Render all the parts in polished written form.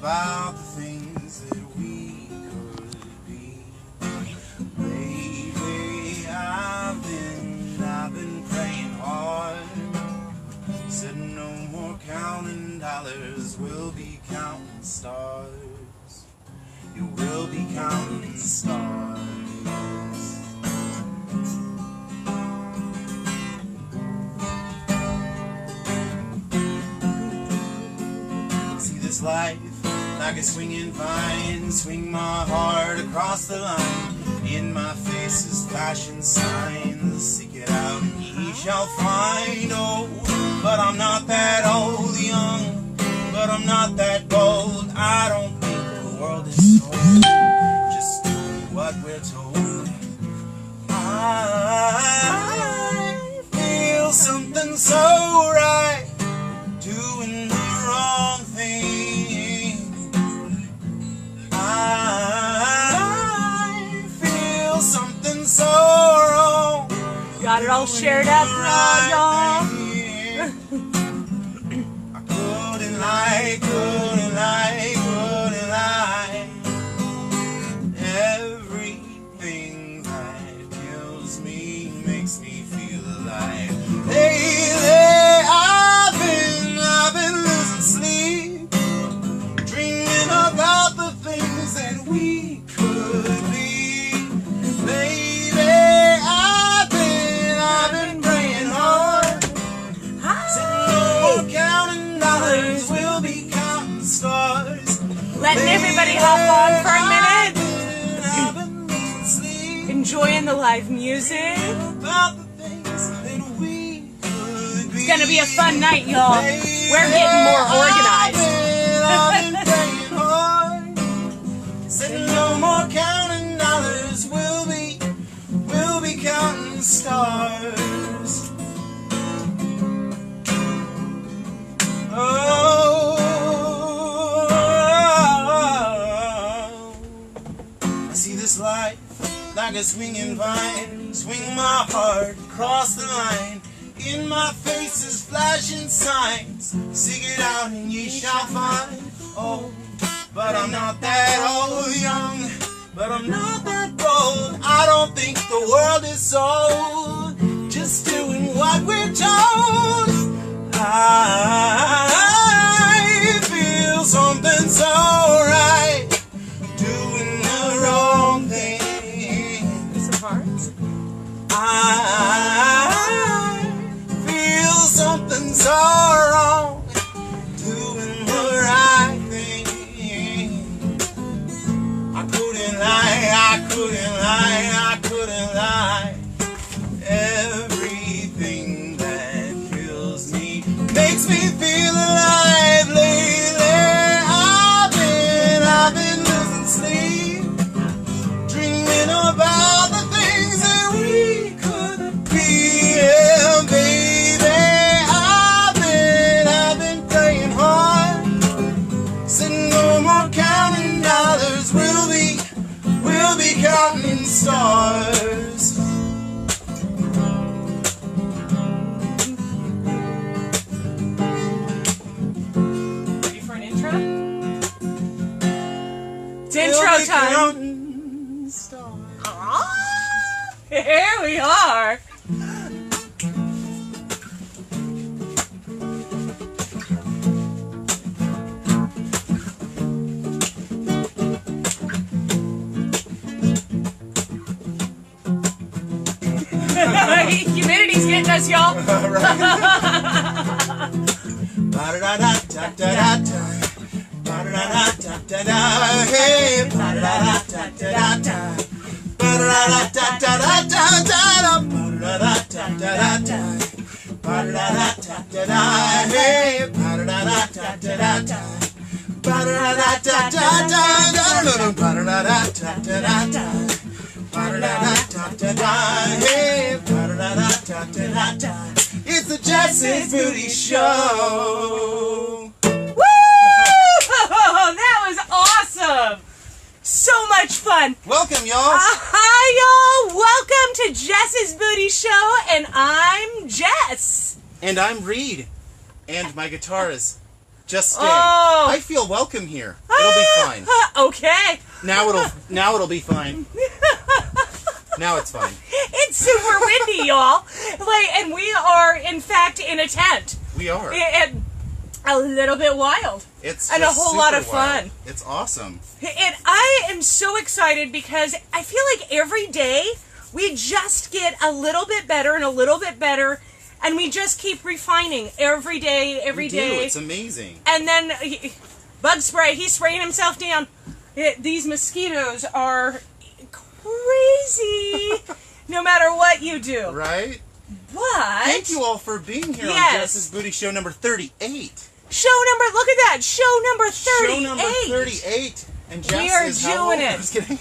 about the things that we could be. Lately I've been praying hard. Said no more counting dollars, we'll be counting stars. You will be counting stars. See this life like a swinging vine, swing my heart across the line. In my face is flashing signs, seek it out and ye shall find. Oh, but I'm not that old, young, but I'm not that bold. I don't think the world is sold, just doing what we're told. I feel something so right, doing the wrong thing. I feel something so wrong. Got it all shared up now, y'all. Couldn't lie. Everything that kills me makes me feel alive. Lately I've been losing sleep, dreaming about the things that we could be. Lately I've been praying hard. Sitting no more counting dollars, we'll be counting stars. Letting everybody hop on for a minute. Enjoying the live music. It's gonna be a fun night, y'all. We're getting more organized. Said no more counting dollars, we'll be counting stars. Oh, I see this life like a swinging vine, swing my heart across the line. In my face is flashing signs, seek it out and ye shall find. Oh, but I'm not that old, young, but I'm not that bold. I don't think the world is sold, just doing what we're told. I feel something so right, doing the wrong thing. I feel something so wrong, doing the right thing. I couldn't lie. Everything that kills me makes me feel alive. Lately I've been losing sleep, dreaming about the things that we could be. Yeah, baby, I've been praying hard. Said no more counting dollars, we'll be counting stars. Ready for an intro? It's intro time. Here we are. Humidity's getting us, y'all. It's the Jess's Booty Show. Woo! That was awesome. So much fun. Welcome, y'all. Hi, y'all. Welcome to Jess's Booty Show, and I'm Jess. And I'm Reed. And my guitar is Just stay. Oh. I feel welcome here. It'll be fine. Okay. Now it'll be fine. Now it's fine. It's super windy, y'all. And we are, in fact, in a tent. We are. And a little bit wild. It's and a whole lot of fun. It's awesome. And I am so excited because I feel like every day we just get a little bit better and a little bit better, and we just keep refining every day, every day. It's amazing. And then bug spray. He's spraying himself down. These mosquitoes are crazy. No matter what you do. Right? But thank you all for being here on Jess's Booty Show number 38. Look at that. Show number 38. Show number 38. And Jess we are is doing it. I was kidding.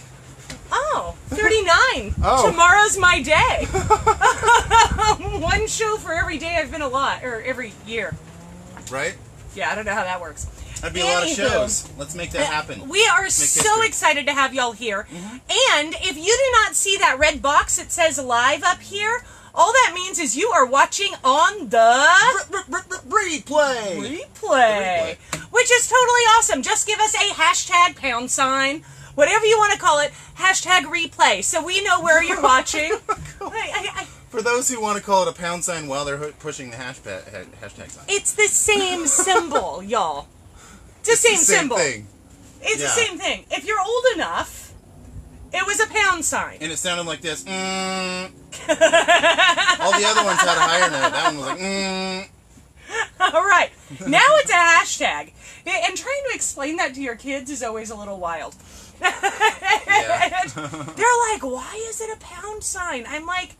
Oh, 39. Oh. Tomorrow's my day. One show for every day I've been alive, or every year. Right? Yeah, I don't know how that works. That'd be a lot of shows. Let's make that happen. We are so excited to have y'all here. And if you do not see that red box that says live up here, all that means is you are watching on the replay, which is totally awesome. Just give us a hashtag #, whatever you want to call it, hashtag replay, so we know where you're watching. For those who want to call it a # while they're pushing the hashtag sign. It's the same symbol, y'all. It's the same symbol. Thing. It's the same thing. If you're old enough, it was a #. And it sounded like this. All the other ones had a higher note. That one was like, All right. Now it's a hashtag. And trying to explain that to your kids is always a little wild. Yeah. They're like, why is it a #? I'm like,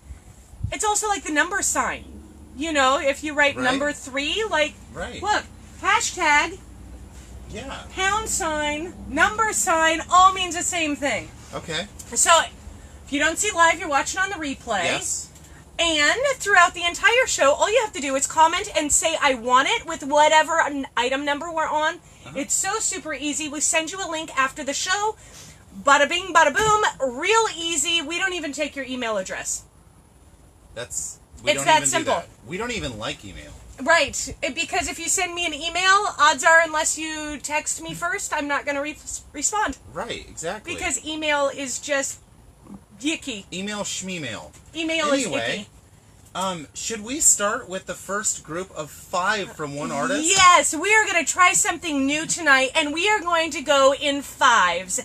it's also like the number sign. You know, if you write number 3, like, look, hashtag, #, number sign, all means the same thing. Okay. So, if you don't see live, you're watching on the replay. Yes. And throughout the entire show, all you have to do is comment and say, I want it, with whatever item number we're on. It's so super easy. We send you a link after the show. Bada bing, bada boom. Real easy. We don't even take your email address. It's that simple. We don't even like email. Right. Because if you send me an email, odds are, unless you text me first, I'm not going to respond. Right, exactly. Because email is just yicky. Email schmeemail. Email is icky. Should we start with the first group of 5 from one artist? Yes, we are going to try something new tonight, and we are going to go in 5s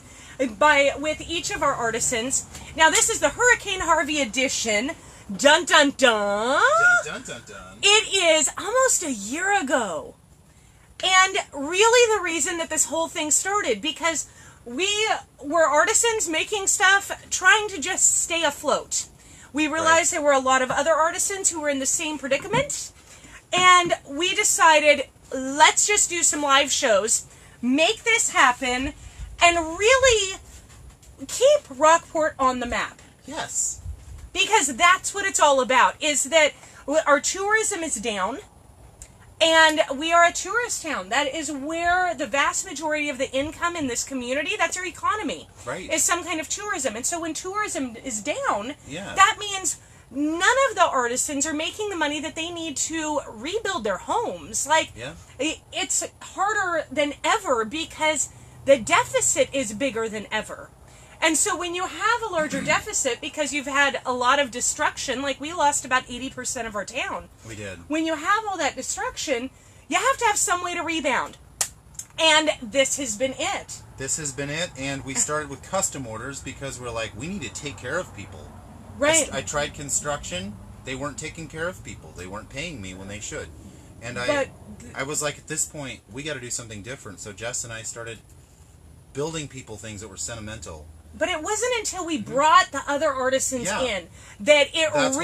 with each of our artisans. Now, this is the Hurricane Harvey edition. Dun dun dun. Dun dun dun dun. It is almost a year ago. And really the reason that this whole thing started, because we were artisans making stuff, trying to just stay afloat. We realized there were a lot of other artisans who were in the same predicament, and we decided, let's just do some live shows, make this happen, and really keep Rockport on the map. Yes. Because that's what it's all about, is that our tourism is down, and we are a tourist town. That is where the vast majority of the income in this community, that's our economy, is some kind of tourism. And so when tourism is down, that means none of the artisans are making the money that they need to rebuild their homes. Like, it's harder than ever because the deficit is bigger than ever. And so when you have a larger deficit, because you've had a lot of destruction, like we lost about 80% of our town. We did. When you have all that destruction, you have to have some way to rebound. And this has been it. This has been it, and we started with custom orders because we're like, we need to take care of people. Right. I tried construction. They weren't taking care of people. They weren't paying me when they should. And I was like, at this point, we got to do something different. So Jess and I started building people things that were sentimental. But it wasn't until we brought the other artisans in that That's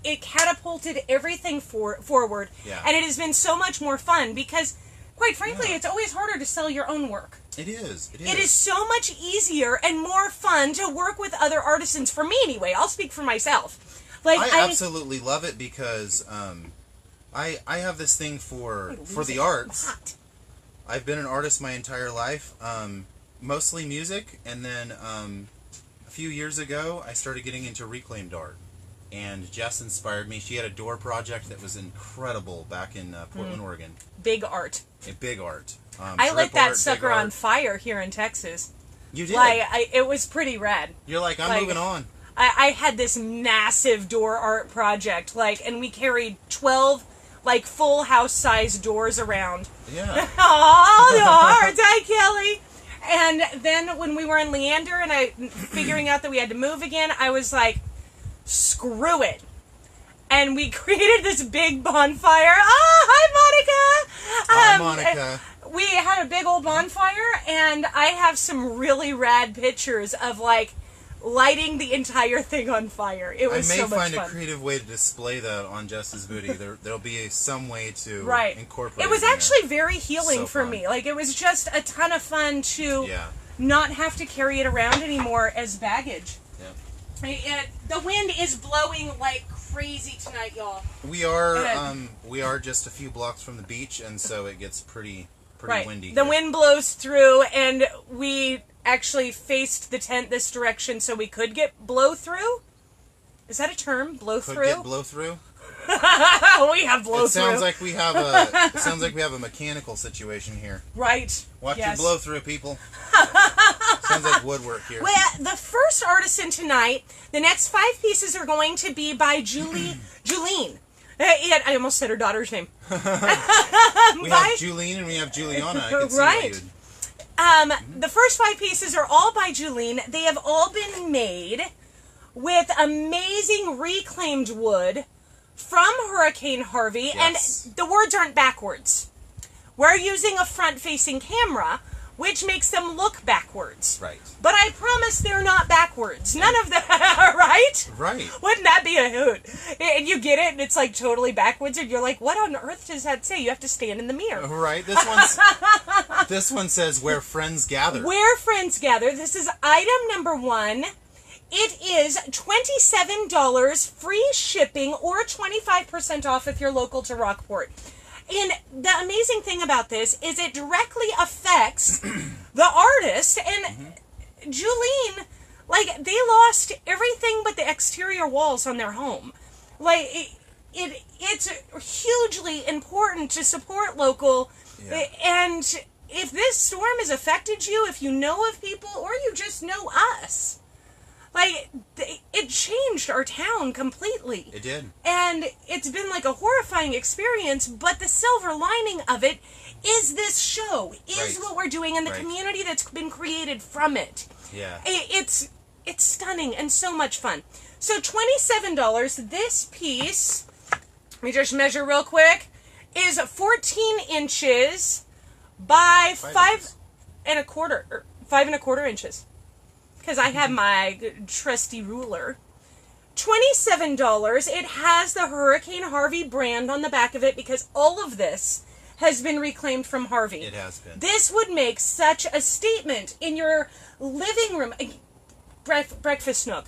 it catapulted everything forward. Yeah. And it has been so much more fun because, quite frankly, it's always harder to sell your own work. It is. It is so much easier and more fun to work with other artisans. For me, anyway. I'll speak for myself. I absolutely love it because I have this thing for the arts. I've been an artist my entire life. Mostly music, and then a few years ago I started getting into reclaimed art, And Jess inspired me. She had a door project that was incredible back in Portland, Oregon. Big art. A big art. I lit that sucker on fire here in Texas. You did? It was pretty rad. You're like, I'm moving on. I had this massive door art project, and we carried 12, full house size doors around. Yeah. Oh, the art, hi Kelly. And then when we were in Leander and figuring out that we had to move again, I was like, screw it. And we created this big bonfire. Oh, hi, Monica. Hi, Monica. We had a big old bonfire, and I have some really rad pictures of, lighting the entire thing on fire. It was so much fun. I may find a creative way to display that on Jess's booty. There'll be some way to incorporate it. It was actually very healing for me. It was just a ton of fun to not have to carry it around anymore as baggage. Yeah. The wind is blowing like crazy tonight, y'all. We are just a few blocks from the beach, and so it gets pretty windy. The wind blows through, and we actually faced the tent this direction so we could get blow through. Is that a term? Blow through? Could get blow through? We have blow through. Sounds like we have a mechanical situation here. Right. Watch your blow through, people. Sounds like woodwork here. Well, the first artisan tonight, the next 5 pieces are going to be by Julene. I almost said her daughter's name. We have Julene and we have Juliana. I can see right. The first 5 pieces are all by Julene. They have all been made with amazing reclaimed wood from Hurricane Harvey, yes. And the words aren't backwards. We're using a front-facing camera, which makes them look backwards. Right. But I promise they're not backwards. None of them, right? Right. Wouldn't that be a hoot? And you get it, and it's totally backwards, and you're like, what on earth does that say? You have to stand in the mirror. Right. This one says, where friends gather. Where friends gather. This is item number 1. It is $27 free shipping or 25% off if you're local to Rockport. And the amazing thing about this is it directly affects the artist. And Julene, they lost everything but the exterior walls on their home. It's hugely important to support local. Yeah. And if this storm has affected you, if you know of people, or you just know us, it changed our town completely. It did. And it's been a horrifying experience, but the silver lining of it is this show, is what we're doing, and the community that's been created from it. Yeah. It's stunning and so much fun. So $27, this piece, let me just measure real quick, is 14 inches by 5.25 inches. Because I have my trusty ruler. $27. It has the Hurricane Harvey brand on the back of it because all of this has been reclaimed from Harvey. It has been. This would make such a statement in your living room. Breakfast nook.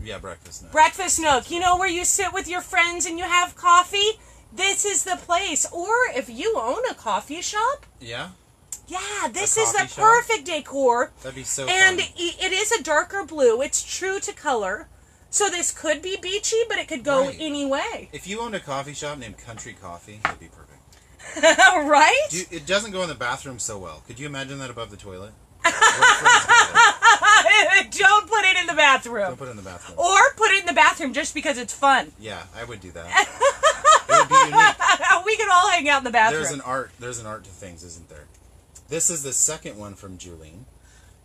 Yeah, breakfast nook. Breakfast nook. You know, where you sit with your friends and you have coffee? This is the place. Or if you own a coffee shop. Yeah. Yeah, this is the perfect decor. That'd be so and fun. It is a darker blue. It's true to color. So this could be beachy, but it could go any way. If you owned a coffee shop named Country Coffee, it'd be perfect. Right? It doesn't go in the bathroom so well. Could you imagine that above the toilet? Don't put it in the bathroom. Don't put it in the bathroom. Or put it in the bathroom just because it's fun. Yeah, I would do that. It would be unique. We could all hang out in the bathroom. There's an art to things, isn't there? This is the second one from Julene.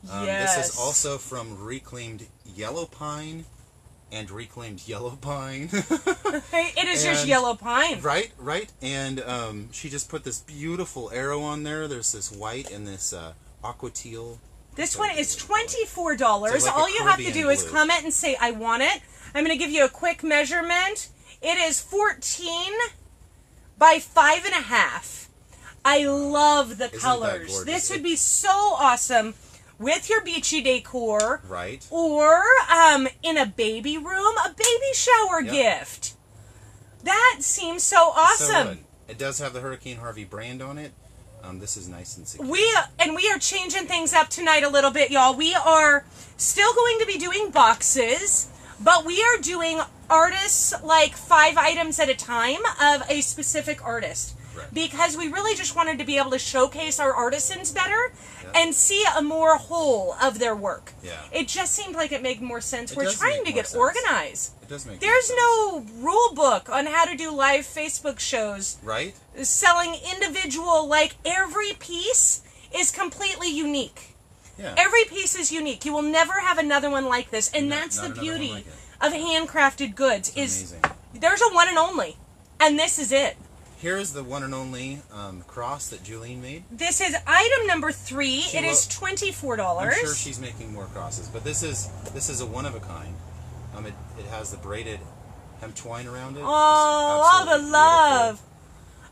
Yes. This is also from Reclaimed Yellow Pine and Reclaimed Yellow Pine. It is just yellow pine. Right. And she just put this beautiful arrow on there. There's this white and this aqua teal. This one is $24. So all you have to do is comment and say, I want it. I'm going to give you a quick measurement. It is 14 by 5.5. I love the colors. This would be so awesome with your beachy decor. Right. Or in a baby room, a baby shower gift. That seems so awesome. So it does have the Hurricane Harvey brand on it. This is nice and secure. We are changing things up tonight a little bit, y'all. We are still going to be doing boxes, but we are doing artists like 5 items at a time of a specific artist. Right. Because we really just wanted to be able to showcase our artisans better and see a more whole of their work. Yeah. It just seemed like it made more sense. It We're does trying make to more get sense. organized. It does make There's more sense. no rule book on how to do live Facebook shows. Right? Selling individual, like every piece is completely unique. Yeah. Every piece is unique. You will never have another one like this. And No, that's not the another one beauty like it. of handcrafted goods. It's Is amazing. there's a one and only. And this is it. Here is the one and only cross that Julene made. This is item number 3. She It is will- $24. I'm sure she's making more crosses, but this is a one of a kind. It has the braided hemp twine around it. Oh, all the Absolutely love. beautiful.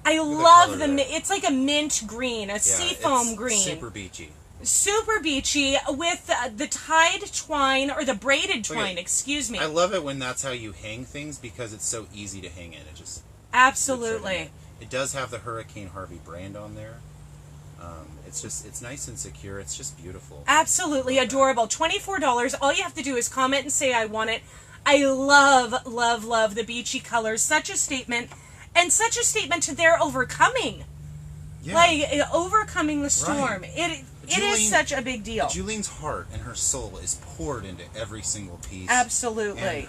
I at the love color the, there. it's like a mint green, a Yeah, seafoam it's green. super beachy. Super beachy with the tied twine, or the braided twine, Okay. excuse me. I love it when that's how you hang things because it's so easy to hang in. It just Absolutely. It does have the Hurricane Harvey brand on there. It's nice and secure. It's just beautiful. Absolutely adorable. $24. All you have to do is comment and say, I want it. I love, love, love the beachy colors. Such a statement. And such a statement to their overcoming. Yeah. Like, overcoming the storm. Right. It Julene- is such a big deal. Julene's heart and her soul is poured into every single piece. Absolutely. And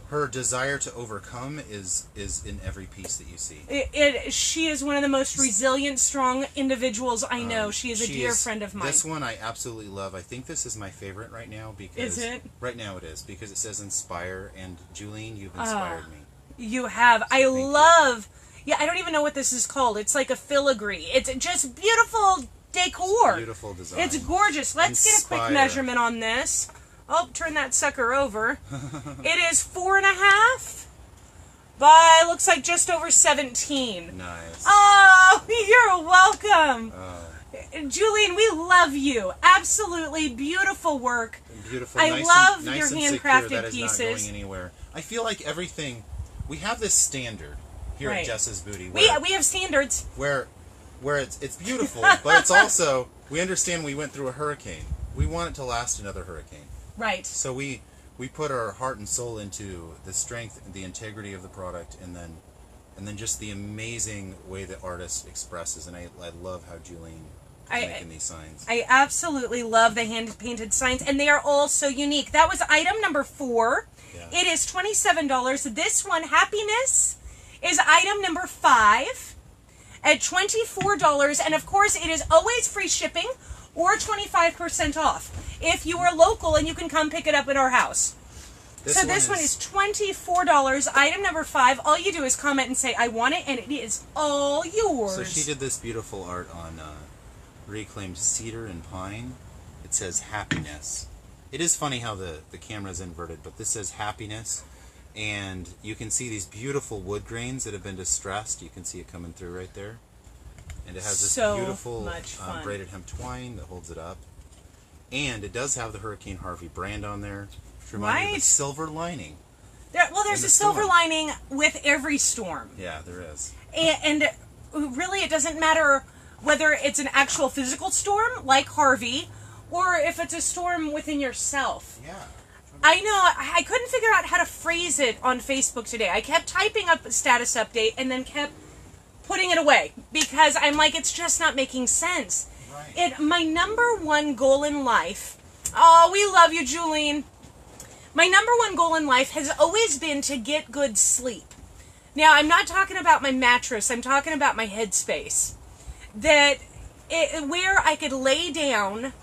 her desire to overcome is in every piece that you see. She is one of the most resilient, strong individuals I know. She is a dear friend of mine. This one I absolutely love. I think this is my favorite right now because Is it? Right now it is because it says inspire, and Julene, you've inspired me. You have. I love. Yeah, I don't even know what this is called. It's like a filigree. It's just beautiful decor. Beautiful design. It's gorgeous. Let's get a quick Inspire. measurement on this. Oh, turn that sucker over. It is 4.5 by, looks like just over 17. Nice. Oh, you're welcome. Oh, Julene, we love you. Absolutely beautiful work. beautiful. I nice love and, your nice and handcrafted secure. That is pieces. not going anywhere. I feel like everything. We have this standard here Right. at Jess's Booty. We have standards. where it's beautiful, but it's also, we understand we went through a hurricane. We want it to last another hurricane. Right. So we put our heart and soul into the strength and the integrity of the product, and then just the amazing way the artist expresses. And I love how Julene is making these signs. I absolutely love the hand-painted signs, and they are all so unique. That was item number 4. Yeah. It is $27. This one, Happiness, is item number 5 at $24. And, of course, it is always free shipping or 25% off if you are local and you can come pick it up at our house. So this one is $24. Item number 5. All you do is comment and say, I want it, and it is all yours. So she did this beautiful art on reclaimed cedar and pine. It says happiness. It is funny how the camera is inverted, but this says happiness, and you can see these beautiful wood grains that have been distressed. You can see it coming through right there. And it has this So beautiful much fun. braided hemp twine that holds it up. And it does have the Hurricane Harvey brand on there, to remind you of Right. the silver lining. There's the a silver storm. lining with every storm. Yeah, there is. And really, it doesn't matter whether it's an actual physical storm, like Harvey, or if it's a storm within yourself. Yeah. I know, I couldn't figure out how to phrase it on Facebook today. I kept typing up a status update and then kept putting it away because I'm like, it's just not making sense. Right. My number one goal in life, oh, we love you, Julene. My number one goal in life has always been to get good sleep. Now, I'm not talking about my mattress. I'm talking about my headspace. Where I could lay down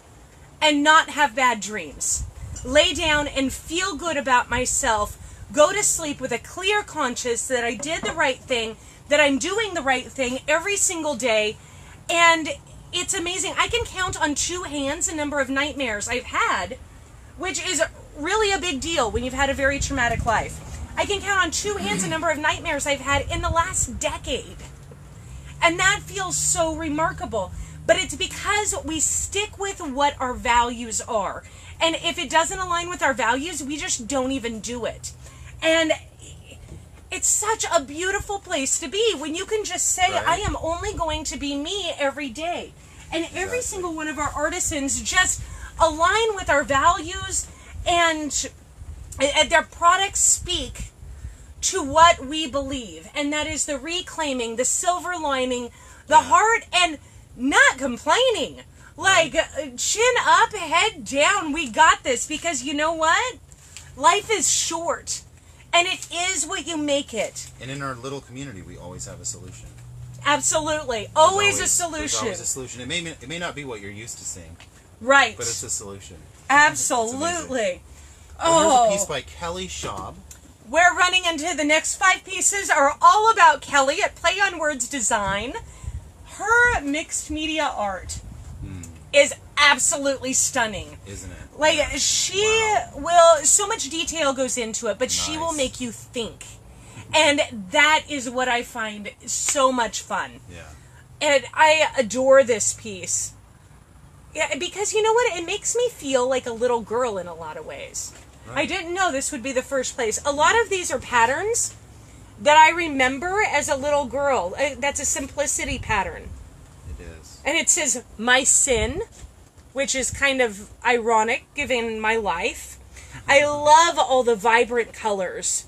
and not have bad dreams. Lay down and feel good about myself. Go to sleep with a clear conscience that I did the right thing, that I'm doing the right thing every single day. And it's amazing. I can count on 2 hands the number of nightmares I've had, which is really a big deal when you've had a very traumatic life. I can count on 2 hands the number of nightmares I've had in the last decade. And that feels so remarkable. But it's because we stick with what our values are. And if it doesn't align with our values, we just don't even do it. And it's such a beautiful place to be when you can just say, Right. I am only going to be me every day. And every single one of our artisans just align with our values, and their products speak to what we believe, and that is the reclaiming, the silver lining, the heart, and not complaining. Like, chin up, head down, we got this, because you know what? Life is short, and it is what you make it. And in our little community, we always have a solution. Absolutely. Always a solution. There's always a solution. It may not be what you're used to seeing. Right. But it's a solution. Absolutely. Well, here's a piece by Kelly Schaub. We're running into the next 5 pieces are all about Kelly at Play on Words Design. Her mixed media art is absolutely stunning. Isn't it? Like, she will, so much detail goes into it, but she will make you think. And that is what I find so much fun. Yeah. And I adore this piece. Yeah, because you know what? It makes me feel like a little girl in a lot of ways. Right. I didn't know this would be the first place. A lot of these are patterns that I remember as a little girl. That's a simplicity pattern. It is. And it says, my sin, which is kind of ironic given my life. I love all the vibrant colors.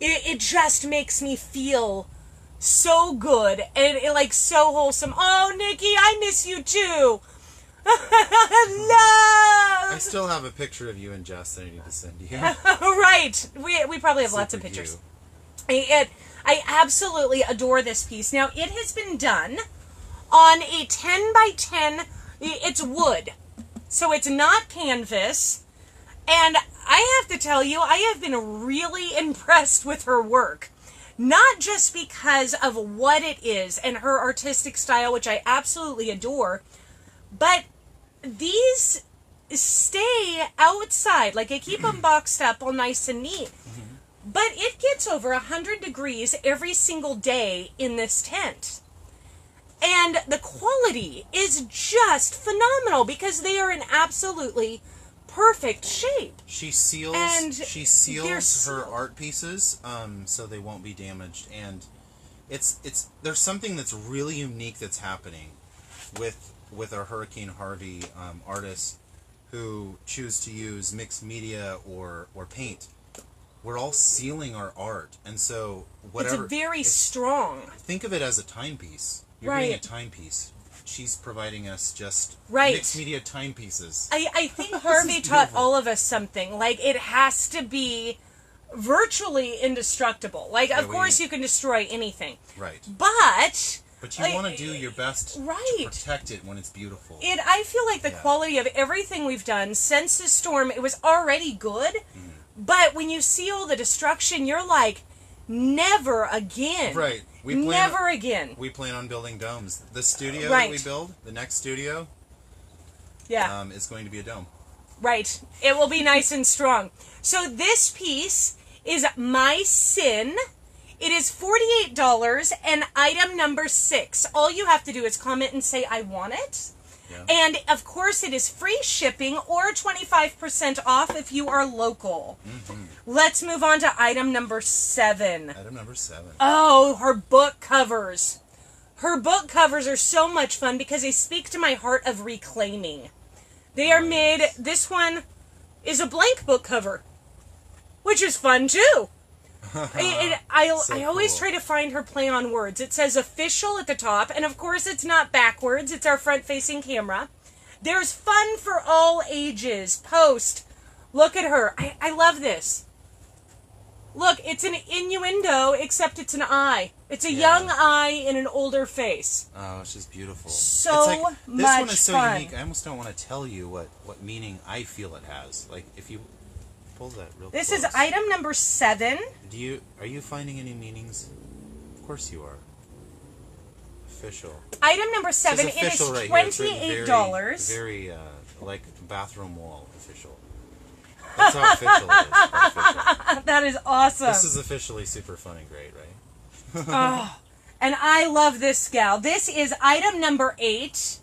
It just makes me feel so good and like so wholesome. Oh, Nikki, I miss you too. Love. I still have a picture of you and Jess that I need to send you. Right. We probably have lots of pictures. I absolutely adore this piece. Now, it has been done on a 10 by 10. It's wood. So it's not canvas. And I have to tell you, I have been really impressed with her work. Not just because of what it is and her artistic style, which I absolutely adore, but these stay outside. Like, I keep them boxed up all nice and neat. But it gets over 100 degrees every single day in this tent. And the quality is just phenomenal because they are in absolutely perfect shape. She seals her art pieces so they won't be damaged, and it's there's something that's really unique that's happening with our Hurricane Harvey artists who choose to use mixed media or paint. We're all sealing our art, and so whatever. It's very strong. Think of it as a timepiece. You're getting a timepiece. She's providing us just mixed media timepieces. I think Harvey taught all of us something. Like, it has to be virtually indestructible. Like, of course you can destroy anything. Right. But you want to do your best to protect it when it's beautiful. I feel like the quality of everything we've done since this storm, it was already good. But when you see all the destruction, you're like, never again. Right. Never again. We plan on building domes. The studio that we build, the next studio, is going to be a dome. Right. It will be nice and strong. So this piece is My Sin. It is $48 and item number 6. All you have to do is comment and say, I want it. Yeah. And, of course, it is free shipping or 25% off if you are local. Let's move on to item number 7. Item number 7. Oh, her book covers. Her book covers are so much fun because they speak to my heart of reclaiming. They are made, this one is a blank book cover, which is fun, too. I always try to find her play on words. It says official at the top, and of course it's not backwards, it's our front-facing camera. There's fun for all ages. Post. Look at her. I love this. Look, it's an innuendo, except it's an eye. It's a young eye in an older face. Oh, she's beautiful. So it's like, much this one is so fun. unique. I almost don't want to tell you what meaning I feel it has. Like, if you pull that real This close. is item number 7. Are you finding any meanings? Of course you are. Official. Item number 7. It is $28. Very like bathroom wall official. That's how official it is. Official. That is awesome. This is officially super fun and great, right? Oh, and I love this gal. This is item number 8.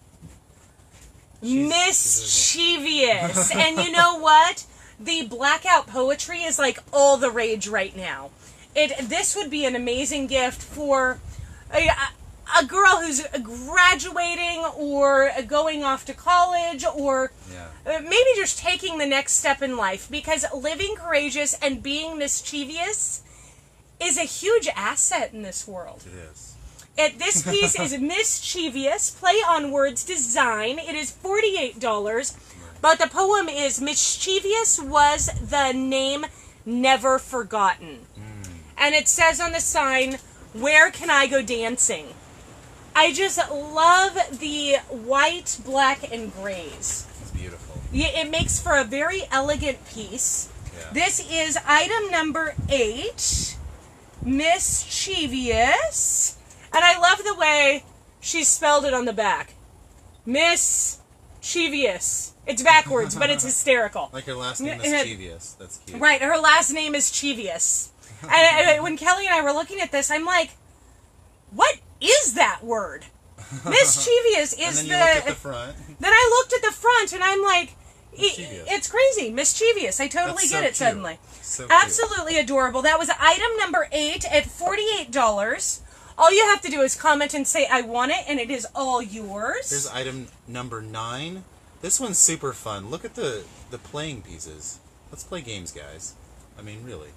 Mischievous. And you know what? The blackout poetry is like all the rage right now. This would be an amazing gift for a girl who's graduating or going off to college or maybe just taking the next step in life, because living courageous and being mischievous is a huge asset in this world. It is. This piece is mischievous, play on words design. It is $48, but the poem is mischievous was the name never forgotten. And it says on the sign, where can I go dancing? I just love the white, black, and grays. It's beautiful. Yeah, it makes for a very elegant piece. Yeah. This is item number 8, mischievous. And I love the way she spelled it on the back. Mischievous. It's backwards, but it's hysterical. Like her last name is Cheevious. That's cute. Right, her last name is Cheevious. And when Kelly and I were looking at this, I'm like, what is that word? Mischievous is and then you looked at the front. Then I looked at the front and I'm like, Mischievous. it's crazy. Mischievous. I totally That's get so it cute. suddenly. So Absolutely adorable. That was item number 8 at $48. All you have to do is comment and say, I want it, and it is all yours. Here's item number 9. This one's super fun. Look at the playing pieces. Let's play games, guys. I mean, really.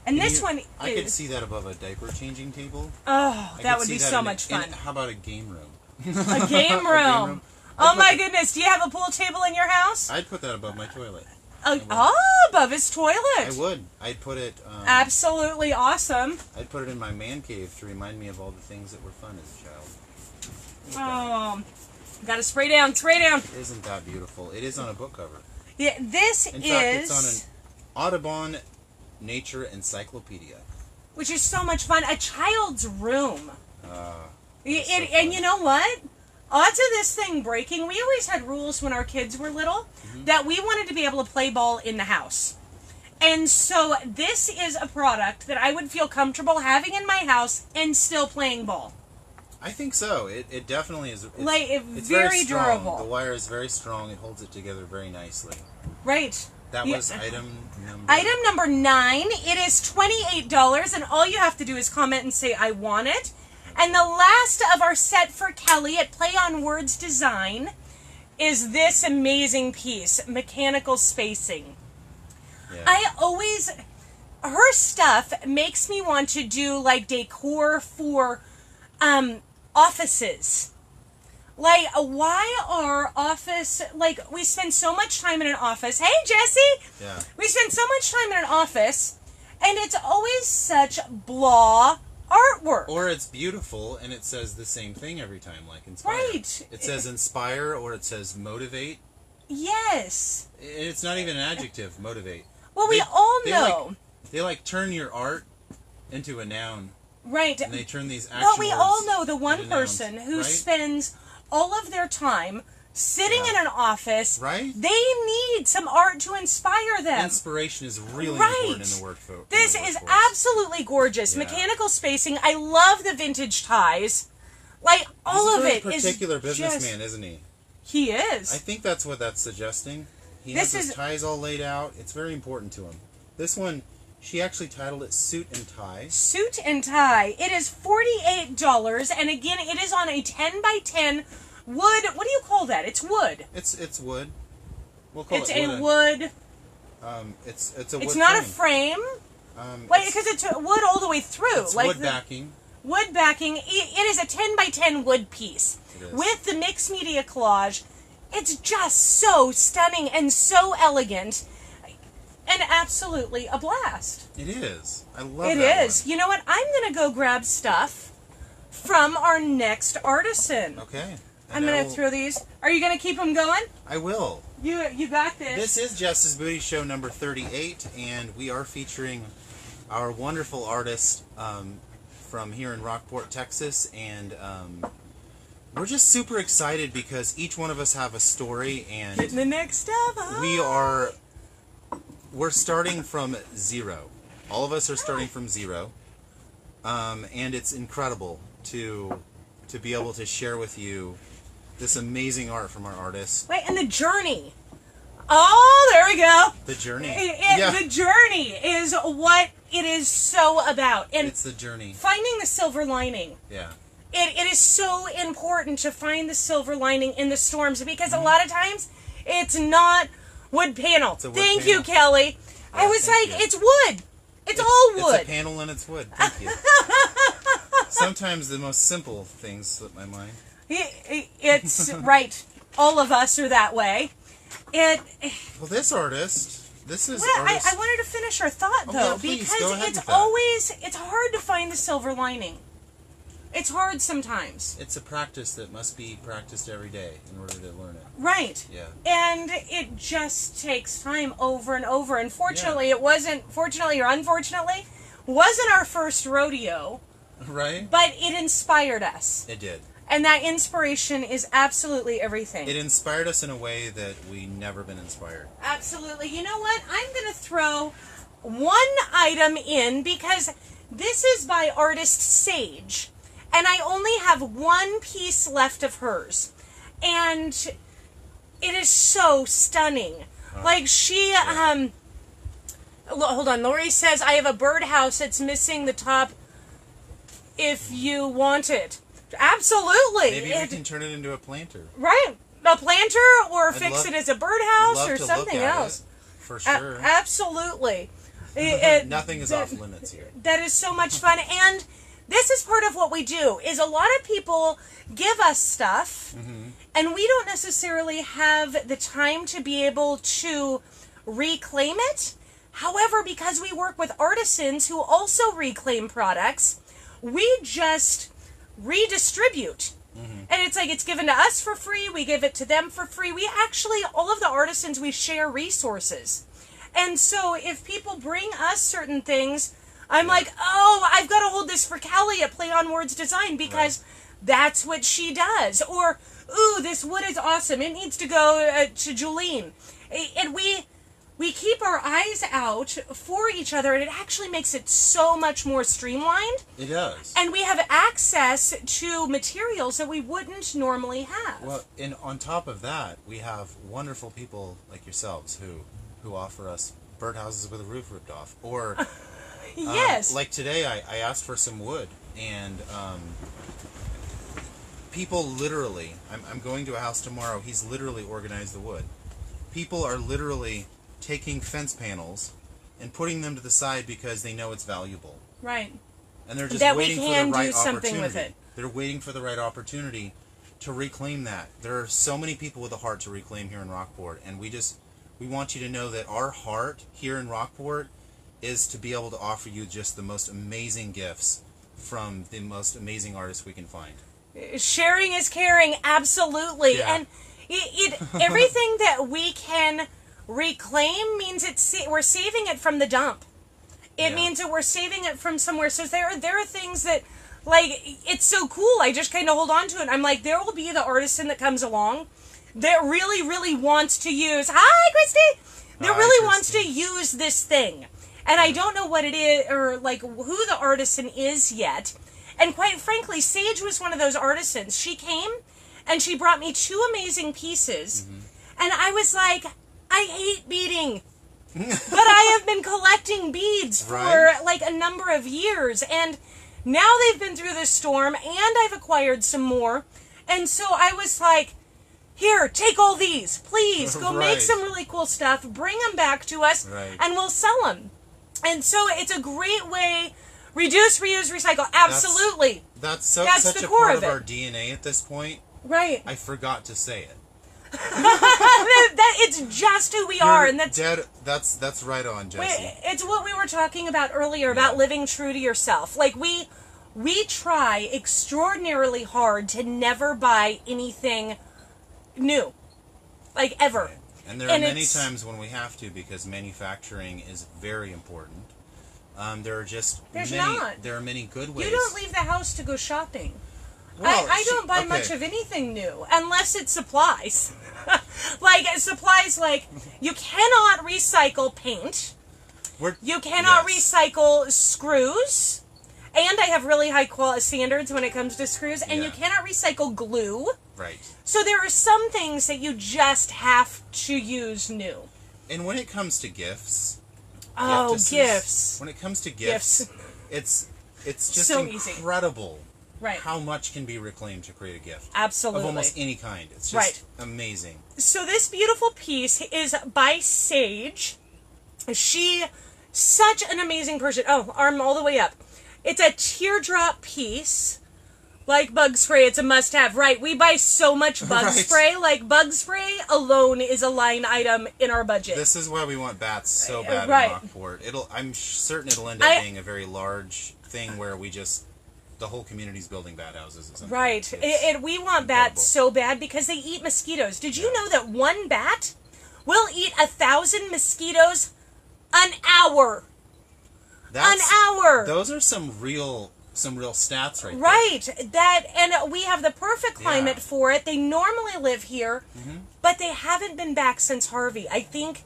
And this one is... I could see that above a diaper changing table. Oh, that would be so much fun. How about a game room? A game room. Oh my goodness, do you have a pool table in your house? I'd put that above my toilet. Above his toilet. I would. I'd put it... Absolutely awesome. I'd put it in my man cave to remind me of all the things that were fun as a child. Oh, gotta spray down, spray down. Isn't that beautiful? It is on a book cover. Yeah, this In fact, it's on an Audubon Nature Encyclopedia. Which is so much fun. A child's room. And you know what? Odds of this thing breaking, we always had rules when our kids were little that we wanted to be able to play ball in the house. And so this is a product that I would feel comfortable having in my house and still playing ball. I think so. It definitely is. It's very strong. durable. The wire is very strong. It holds it together very nicely. Right. That was item number... Item number 9. It is $28, and all you have to do is comment and say, I want it. And the last of our set for Kelly at Play on Words Design is this amazing piece, Mechanical Spacing. Yeah. Her stuff makes me want to do like decor for offices. Like, why are we spend so much time in an office. Hey, Jesse! Yeah. We spend so much time in an office, and it's always such blah artwork. Or it's beautiful, and it says the same thing every time, like inspire. Right. It says inspire, or it says motivate. Yes. It's not even an adjective, motivate. Well, we all know. They turn your art into a noun. Right. And they turn these action But we words all know the one into person nouns, who right? spends all of their time sitting in an office. Right. They need some art to inspire them. Inspiration is really important in the workforce. This is absolutely gorgeous. Yeah. Mechanical spacing. I love the vintage ties. Like, all of it is He's a very particular businessman, isn't he? He is. I think that's what that's suggesting. He has his ties all laid out. It's very important to him. This one, she actually titled it Suit and Tie. Suit and Tie. It is $48, and again, it is on a 10 by 10 wood. What do you call that? It's wood. It's wood. We'll call It's it a wood. It's a wood. It's not frame. a frame. Because it's wood all the way through. It's like wood backing. Wood backing. It is a 10 by 10 wood piece with the mixed media collage. It's just so stunning and so elegant, and absolutely a blast. It is. I love it. It is. You know what? I'm gonna go grab stuff from our next artisan. Okay. I'm gonna throw these. Are you gonna keep them going? I will. You got this. This is Jess's Booty Show number 38, and we are featuring our wonderful artist from here in Rockport, Texas, and we're just super excited because each one of us have a story, and getting the next stuff. We're starting from zero. All of us are starting from zero, and it's incredible to be able to share with you this amazing art from our artists. Wait, and the journey. Oh, there we go. The journey. The journey is what it is so about. And it's the journey. Finding the silver lining. Yeah. It is so important to find the silver lining in the storms, because a lot of times it's not wood panel. Thank you, Kelly. I was like, it's wood. It's all wood. It's a panel and it's wood. Thank you. Sometimes the most simple things slip my mind. It's right. All of us are that way. Well, this artist. This is. Well, artist. I wanted to finish our thought though, yeah, please, because it's hard to find the silver lining. It's hard sometimes. It's a practice that must be practiced every day in order to learn it. Right. Yeah. And it just takes time over and over. And fortunately, it wasn't, fortunately or unfortunately, wasn't our first rodeo. Right. But it inspired us. It did. And that inspiration is absolutely everything. It inspired us in a way that we never been inspired. Absolutely. You know what? I'm going to throw one item in because this is by artist Sage. And I only have one piece left of hers. And it is so stunning. Like she, hold on. Lori says, I have a birdhouse. It's missing the top if you want it. Absolutely. Maybe we can turn it into a planter. Right. A planter or fix it as a birdhouse or something else. For sure. Absolutely. Nothing is off limits here. That is so much fun. And this is part of what we do, is a lot of people give us stuff, and we don't necessarily have the time to be able to reclaim it. However, because we work with artisans who also reclaim products, we just redistribute. And it's like it's given to us for free, we give it to them for free. We actually, all of the artisans, we share resources. And so if people bring us certain things, I'm like, oh, I've got to hold this for Callie at Play on Words Design because that's what she does. Or, ooh, this wood is awesome. It needs to go to Julene. And we keep our eyes out for each other, and it actually makes it so much more streamlined. It does. And we have access to materials that we wouldn't normally have. Well, and on top of that, we have wonderful people like yourselves who offer us birdhouses with a roof ripped off. Or, yes. Like today, I asked for some wood, and people literally, I'm going to a house tomorrow, he's literally organized the wood. People are literally taking fence panels and putting them to the side because they know it's valuable. Right. And they're just that waiting we for can the right do something opportunity. with it. They're waiting for the right opportunity to reclaim that. There are so many people with a heart to reclaim here in Rockport, and we want you to know that our heart here in Rockport is to be able to offer you just the most amazing gifts from the most amazing artists we can find. Sharing is caring, absolutely. Yeah. And everything that we can reclaim means we're saving it from the dump. It means that we're saving it from somewhere. So there are things that, like, it's so cool. I just kind of hold on to it. I'm like, there will be the artisan that comes along that really, really wants to use. Hi, Christy. That really wants to use this thing, and I don't know what it is or like who the artisan is yet. And quite frankly, Sage was one of those artisans. She came and she brought me 2 amazing pieces, and I was like, I hate beading. But I have been collecting beads for like a number of years, and now they've been through this storm, and I've acquired some more. And so I was like, here, take all these. Please, go make some really cool stuff. Bring them back to us, and we'll sell them. And so it's a great way. Reduce, reuse, recycle. Absolutely. That's such the a core part of of it. our DNA at this point. Right. I forgot to say it. that it's just who we are, and that's dead. That's right on, Jesse. It's what we were talking about earlier about living true to yourself. Like we try extraordinarily hard to never buy anything new, like ever. And there are many times when we have to, because manufacturing is very important. There are many good ways. You don't leave the house to go shopping. Well, I don't buy much of anything new unless it's supplies. Like supplies, like you cannot recycle paint. You cannot recycle screws. And I have really high quality standards when it comes to screws. And you cannot recycle glue. Right. So there are some things that you just have to use new. And when it comes to gifts... gifts. When it comes to gifts. It's just so incredible right. how much can be reclaimed to create a gift. Absolutely. Of almost any kind. It's just amazing. So this beautiful piece is by Sage. She Such an amazing Persian. Oh, arm all the way up. It's a teardrop piece. Like bug spray, it's a must-have. Right, we buy so much bug spray. Like, bug spray alone is a line item in our budget. This is why we want bats so bad in Rockport. I'm certain it'll end up being a very large thing where we just... The whole community's building bat houses. Right. We want bats so bad because they eat mosquitoes. Did you know that one bat will eat 1,000 mosquitoes an hour? An hour! Those are some real stats right there. Right. And we have the perfect climate for it. They normally live here, but they haven't been back since Harvey. I think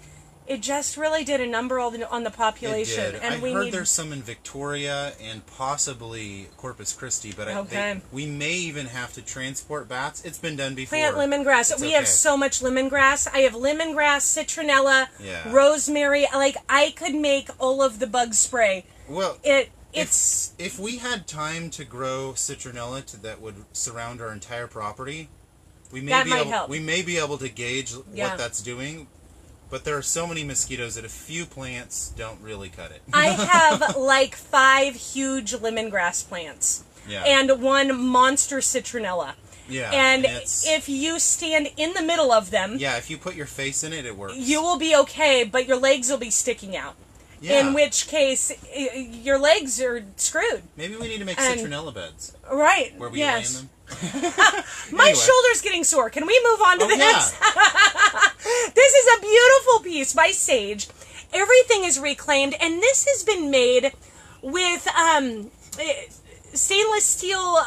it just really did a number on the population. It did. And I heard there's some in Victoria and possibly Corpus Christi, but we may even have to transport bats. It's been done before. Plant lemongrass. We have so much lemongrass. I have lemongrass, citronella, rosemary. Like, I could make all of the bug spray. Well, if we had time to grow citronella that would surround our entire property, we may be able to gauge what that's doing. But there are so many mosquitoes that a few plants don't really cut it. I have like 5 huge lemongrass plants. Yeah. And 1 monster citronella. Yeah. And if you stand in the middle of them... Yeah, if you put your face in it, it works. You will be okay, but your legs will be sticking out. Yeah. In which case, your legs are screwed. Maybe we need to make citronella beds. Right. Where we lay in them. My shoulder's getting sore. Can we move on to this? Yeah. This is a beautiful piece by Sage. Everything is reclaimed, and this has been made with stainless steel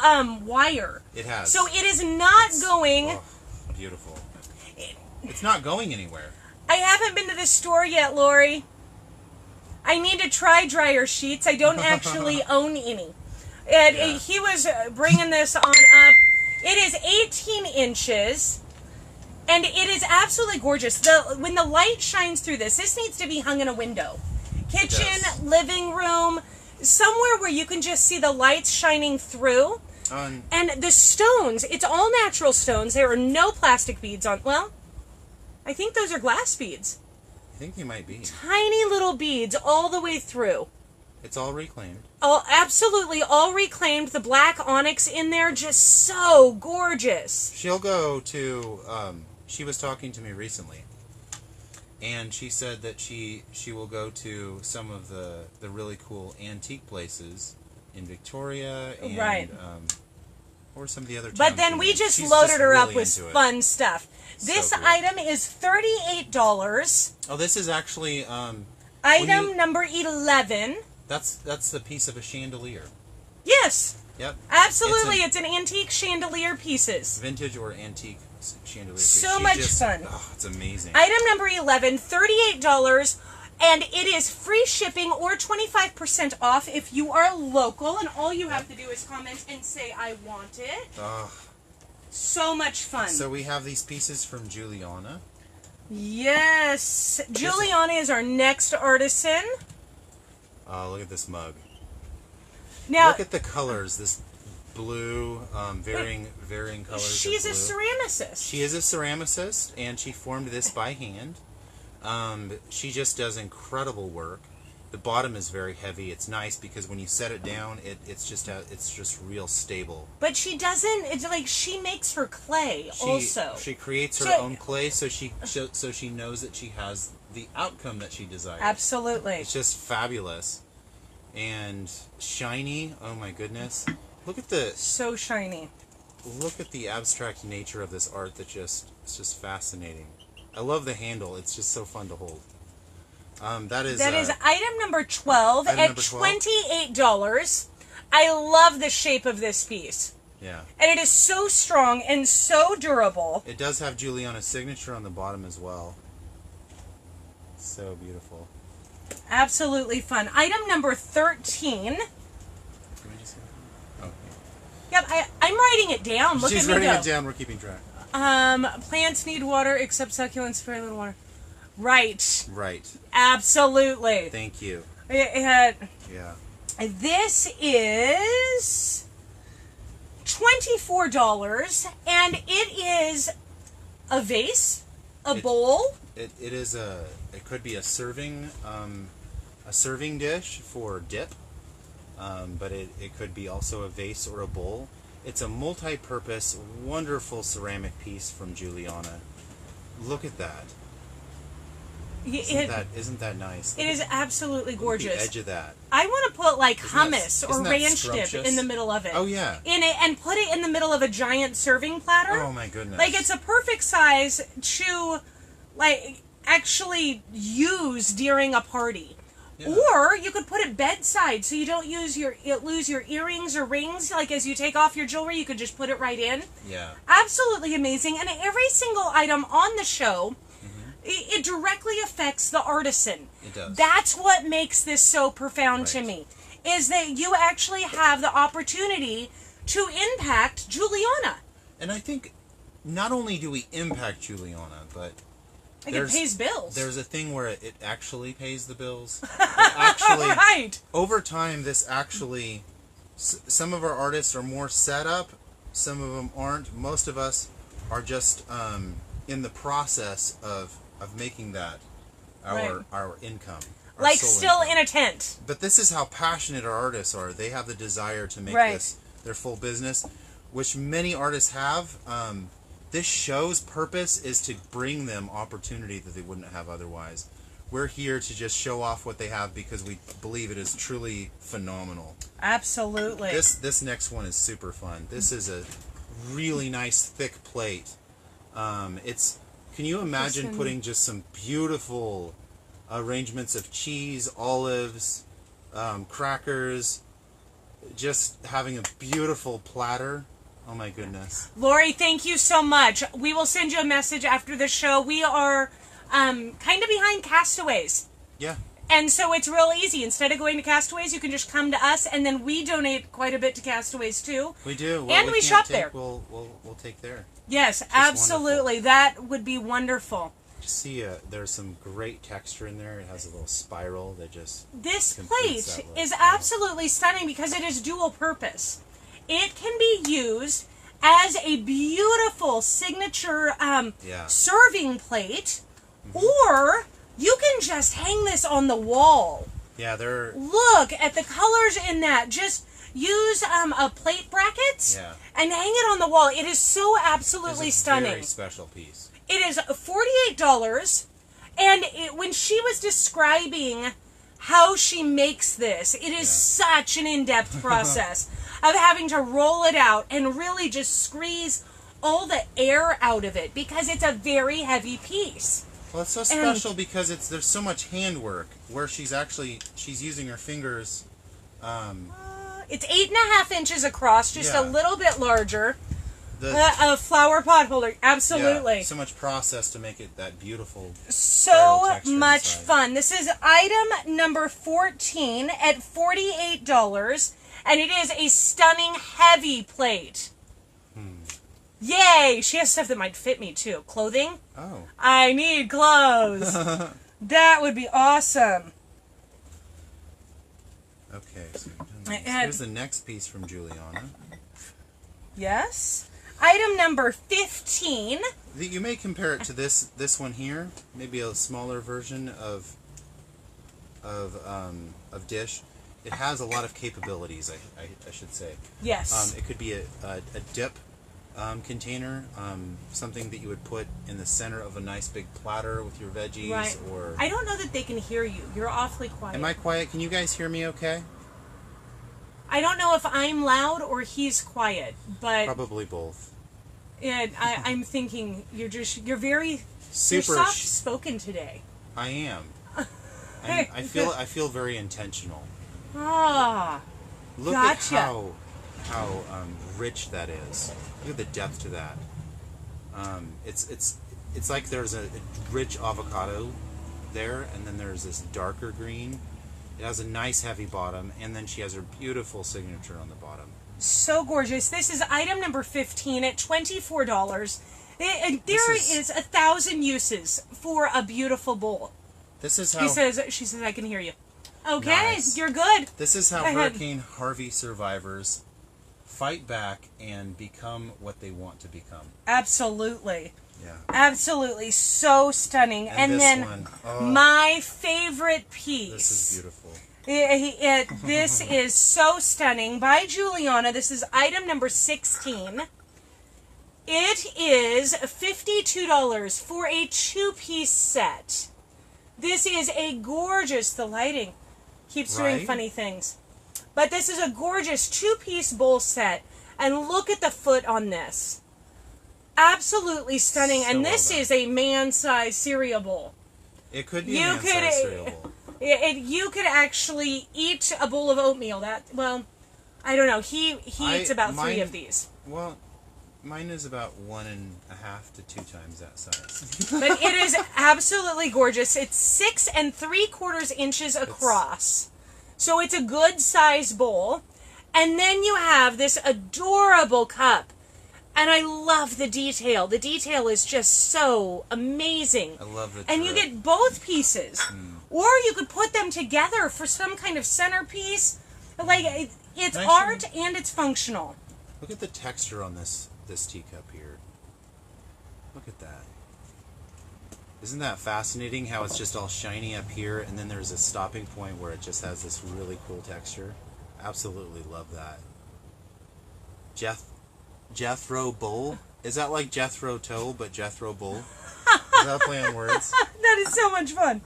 wire. It has. So it is not going... Oh, beautiful. It's not going anywhere. I haven't been to the store yet, Lori. I need to try dryer sheets. I don't actually own any. And he was bringing this on up. It is 18 inches, and it is absolutely gorgeous. When the light shines through this needs to be hung in a window. Kitchen, living room, somewhere where you can just see the lights shining through. And the stones, it's all natural stones. There are no plastic beads on. Well, I think those are glass beads. I think they might be. Tiny little beads all the way through. It's all reclaimed. Oh, absolutely, all reclaimed. The black onyx in there, just so gorgeous. She'll go to, she was talking to me recently, and she said that she will go to some of the really cool antique places in Victoria and, or some of the other towns. But then we just loaded her up with fun stuff. This item is $38. Oh, this is actually, item number 11. That's the piece of a chandelier. Yes. Yep. Absolutely, it's an antique chandelier pieces. Vintage or antique chandelier piece. So much fun. Oh, it's amazing. Item number 11, $38, and it is free shipping or 25% off if you are local, and all you have to do is comment and say, I want it. So much fun. So we have these pieces from Juliana. Yes. Juliana is our next artisan. Look at this mug. Now, look at the colors. This blue, varying colors. She's a ceramicist. She is a ceramicist, and she formed this by hand. She just does incredible work. The bottom is very heavy. It's nice because when you set it down, it's just real stable. But she doesn't. It's like she makes her clay also. She creates her own clay, so she knows that she has the outcome that she desires. Absolutely. It's just fabulous and shiny. Oh my goodness! Look at the so shiny. Look at the abstract nature of this art. It's just fascinating. I love the handle. It's just so fun to hold. That is item number 12 at $28. I love the shape of this piece. Yeah. And it is so strong and so durable. It does have Juliana's signature on the bottom as well. So beautiful. Absolutely fun. Item number 13. Oh. Yep, I'm writing it down. Look She's at me writing go. it down. We're keeping track. Plants need water except succulents, very little water. Right. Right. Absolutely. Thank you. Yeah. This is $24, and it is a vase, a bowl. It could be a serving serving dish for dip, but it could be also a vase or a bowl. It's a multi-purpose, wonderful ceramic piece from Juliana. Look at that. Isn't that nice? It is absolutely gorgeous. Look at the edge of that. I want to put like hummus or ranch dip in the middle of it. Oh yeah. In it, and put it in the middle of a giant serving platter. Oh my goodness. Like it's a perfect size to like actually use during a party. Yeah. Or you could put it bedside so you don't lose your earrings or rings. Like as you take off your jewelry, you could just put it right in. Yeah. Absolutely amazing. And every single item on the show, it directly affects the artisan. It does. That's what makes this so profound to me, is that you actually have the opportunity to impact Juliana. And I think not only do we impact Juliana, but like it pays bills. There's a thing where it actually pays the bills. It actually, right. Over time, this actually, some of our artists are more set up, some of them aren't. Most of us are just in the process of making that our income. Our like still income. In a tent. But this is how passionate our artists are. They have the desire to make this their full business, which many artists have. This show's purpose is to bring them opportunity that they wouldn't have otherwise. We're here to just show off what they have because we believe it is truly phenomenal. Absolutely. This next one is super fun. This is a really nice thick plate. Can you imagine putting just some beautiful arrangements of cheese, olives, crackers, just having a beautiful platter? Oh my goodness. Lori, thank you so much. We will send you a message after the show. We are kind of behind Castaways. Yeah. And so it's real easy. Instead of going to Castaways, you can just come to us, and then we donate quite a bit to Castaways too. We do. And we shop there. We'll take there. Yes, absolutely. Wonderful. That would be wonderful. Just see, there's some great texture in there. It has a little spiral that just... This plate is absolutely stunning because it is dual purpose. It can be used as a beautiful signature serving plate, or you can just hang this on the wall. Yeah, they're... Look at the colors in that. Just use a plate bracket and hang it on the wall. It is so absolutely stunning. Very special piece. It is $48, and when she was describing how she makes this, it is such an in-depth process of having to roll it out and really just squeeze all the air out of it because it's a very heavy piece. Well, it's so special because there's so much handwork where she's using her fingers. It's 8.5 inches across, just a little bit larger. A flower pot holder, absolutely. Yeah, so much process to make it that beautiful. So much fun. This is item number 14 at $48, and it is a stunning heavy plate. Yay! She has stuff that might fit me too. Clothing? Oh. I need clothes. That would be awesome. Okay, so here's the next piece from Juliana. Yes. Item number 15. You may compare it to this one here, maybe a smaller version of dish. It has a lot of capabilities, I should say. Yes. It could be a dip container, something that you would put in the center of a nice big platter with your veggies. Right. Or I don't know that they can hear you. You're awfully quiet. Am I quiet? Can you guys hear me okay? I don't know if I'm loud or he's quiet, but probably both. Yeah, I'm thinking you're very super you're soft spoken today. I am. I feel very intentional. Ah, look gotcha. at how rich that is. Look at the depth to that. It's like there's a rich avocado there, and then there's this darker green. It has a nice heavy bottom, and then she has her beautiful signature on the bottom. So gorgeous. This is item number 15 at $24. There is 1,000 uses for a beautiful bowl. This is how... She says, I can hear you. Okay, nice. You're good. This is how Hurricane Harvey survivors fight back and become what they want to become. Absolutely. Yeah. Absolutely. So stunning. And this then one. Oh, my favorite piece. this is beautiful. This is so stunning by Juliana. This is item number 16. It is $52 for a 2-piece set. This is a gorgeous, the lighting keeps doing Right? funny things. But this is a gorgeous 2-piece bowl set. And look at the foot on this. Absolutely stunning. So and well this done. is a man-sized cereal bowl. It could be You a man-sized could- cereal bowl. You could actually eat a bowl of oatmeal. Well, I don't know. He eats about 3 of these. Well, mine is about 1.5 to 2 times that size. But it is absolutely gorgeous. It's 6 3/4 inches across. So it's a good size bowl. And then you have this adorable cup. And I love the detail. The detail is just so amazing. I love the And you drip. get both pieces. Or you could put them together for some kind of centerpiece. Like, it's Actually- art and it's functional. Look at the texture on this teacup here. Look at that. Isn't that fascinating how it's just all shiny up here and then there's a stopping point where it just has this really cool texture? Absolutely love that. Jethro Bowl? Is that like Jethro Tull but Jethro Bowl? Is that a play on words? That is so much fun.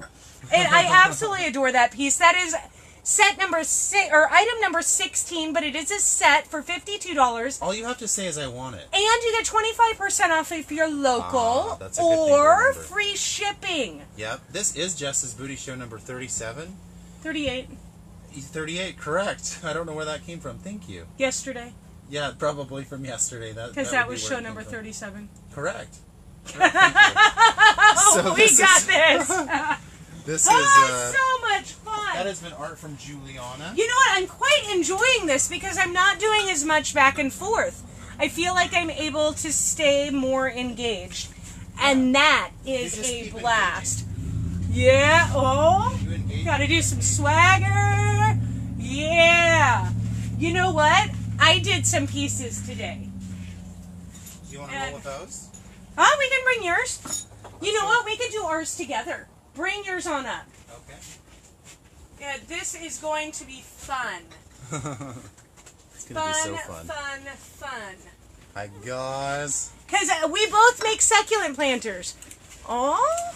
And I absolutely adore that piece. That is set number 6 or item number 16, but it is a set for $52. All you have to say is I want it. And you get 25% off if you're local that's a good thing to or remember. free shipping. Yep. This is Jess's Booty Show number 37. 38 38, correct. I don't know where that came from. Thank you. yesterday. Yeah, probably from yesterday. Because that was show number 37. Correct. Oh, we this got is- this. This is Oh, so much fun. that has been art from Juliana. You know what? I'm quite enjoying this because I'm not doing as much back and forth. I feel like I'm able to stay more engaged. And that is You just a keep blast. Yeah. Oh, You engage. gotta do some swagger. Yeah. You know what? I did some pieces today. Do you want to roll with those? Oh, we can bring yours. You know what? We could do ours together. Bring yours on up. Okay. Yeah, this is going to be fun. It's gonna be so fun. Fun. Hi guys. Because we both make succulent planters. Oh?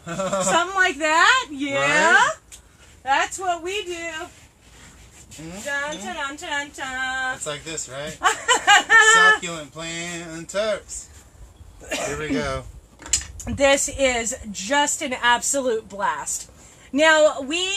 Something like that? Yeah. Right? That's what we do. Mhm. Dun, dun, dun, dun, dun. It's like this, right? Succulent planters. Here we go. This is just an absolute blast. Now, we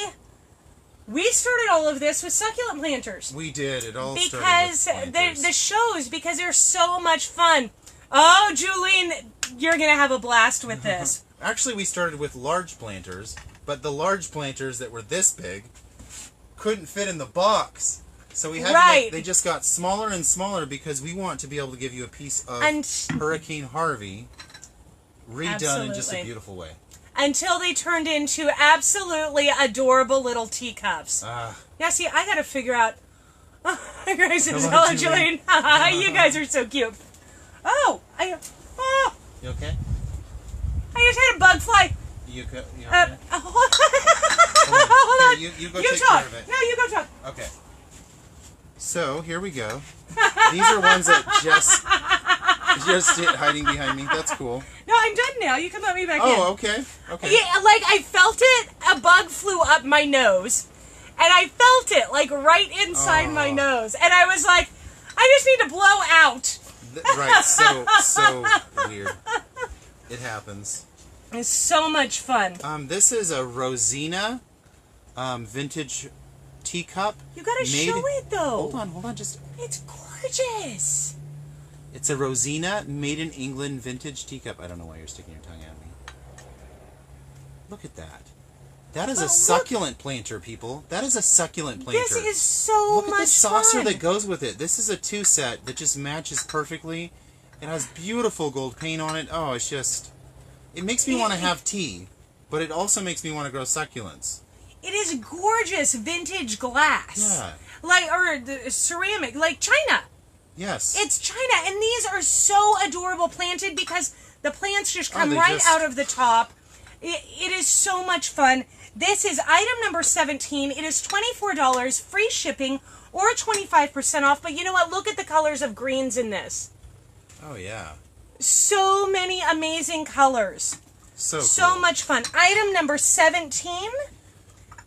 started all of this with succulent planters. We did. It all Because started with planters. the shows, because they're so much fun. Oh, Julene, you're going to have a blast with this. Actually, we started with large planters, but the large planters that were this big couldn't fit in the box. So we had to Right. they just got smaller and smaller because we want to be able to give you a piece of And- Hurricane Harvey redone in just a Absolutely. beautiful way. Until they turned into absolutely adorable little teacups. Ah, Now, see, I got to figure out... Grace and Come on, Julene. Julene. You guys are so cute. Oh, you okay? I just had a bug fly. You okay? Hold on. Here, you go You take talk. care of it. No, you go talk. Okay. So here we go. These are ones that just hit hiding behind me. That's cool. No, I'm done now. You can let me back in. Oh, okay. Okay. Yeah, like I felt it. A bug flew up my nose, and I felt it like right inside my Oh. nose, and I was like, I just need to blow out. Right. So weird. It happens. It's so much fun. This is a Rosina vintage teacup. You gotta show it though. Hold on. Just It's gorgeous. it's a Rosina made in England vintage teacup. I don't know why you're sticking your tongue at me. Look at that. That is But a look- succulent planter, people. That is a succulent planter. This is so Look much at the saucer fun. that goes with it. This is a 2-set that just matches perfectly. It has beautiful gold paint on it. Oh, it's just... It makes me want to have tea, but it also makes me want to grow succulents. It is gorgeous vintage glass. Yeah. Like, or the ceramic, like China. Yes. It's China, and these are so adorable planted because the plants just come out of the top. It is so much fun. This is item number 17. It is $24, free shipping, or 25% off. But you know what? Look at the colors of greens in this. Oh, yeah. So many amazing colors. So much fun. Item number 17.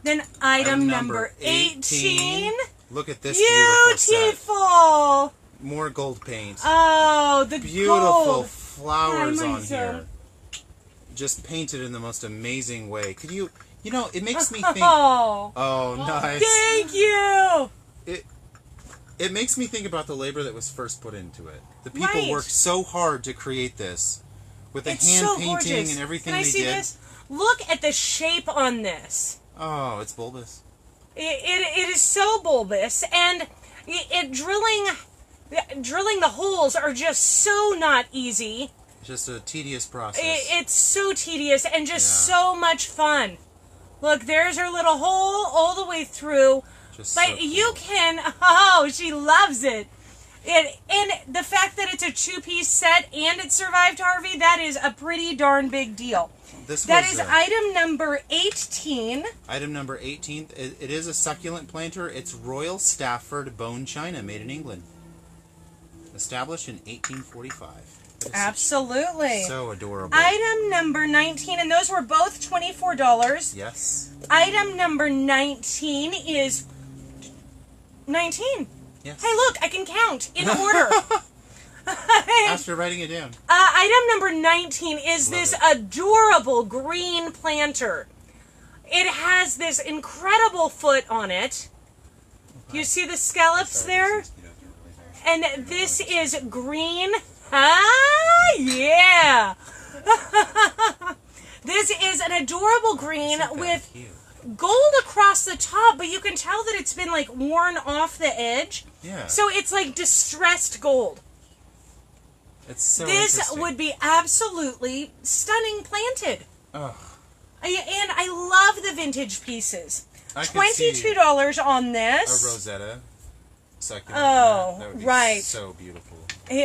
Then item number 18. Look at this beautiful set. More gold paint. Oh, the beautiful gold. Flowers on here. Just painted in the most amazing way. Could you know, it makes me think. Oh, nice. Thank you. It makes me think about the labor that was first put into it. The people worked so hard to create this with the hand painting and everything they did. Can I see this? Look at the shape on this. Oh, it's bulbous. It is so bulbous, and drilling the holes are just so not easy. It's just a tedious process. It's so tedious and just so much fun. Look, there's her little hole all the way through. Just but so cool. You can, she loves it. And the fact that it's a 2-piece set and it survived Harvey, that is a pretty darn big deal. That is item number 18. Item number 18. It is a succulent planter. It's Royal Stafford Bone China, made in England. Established in 1845. Absolutely. So adorable. Item number 19, and those were both $24. Yes. Item number 19 is 19. Yes. Hey, look, I can count in order. After writing it down. Item number 19 is this adorable green planter. It has this incredible foot on it. Do you see the scallops there? And this is green. Yeah. This is an adorable green with gold across the top, but you can tell that it's been like worn off the edge. Yeah. So it's like distressed gold. It's so This would be absolutely stunning planted. Oh. And I love the vintage pieces. $22 on this. A Rosetta. Succulent. Oh, that would be right. So beautiful.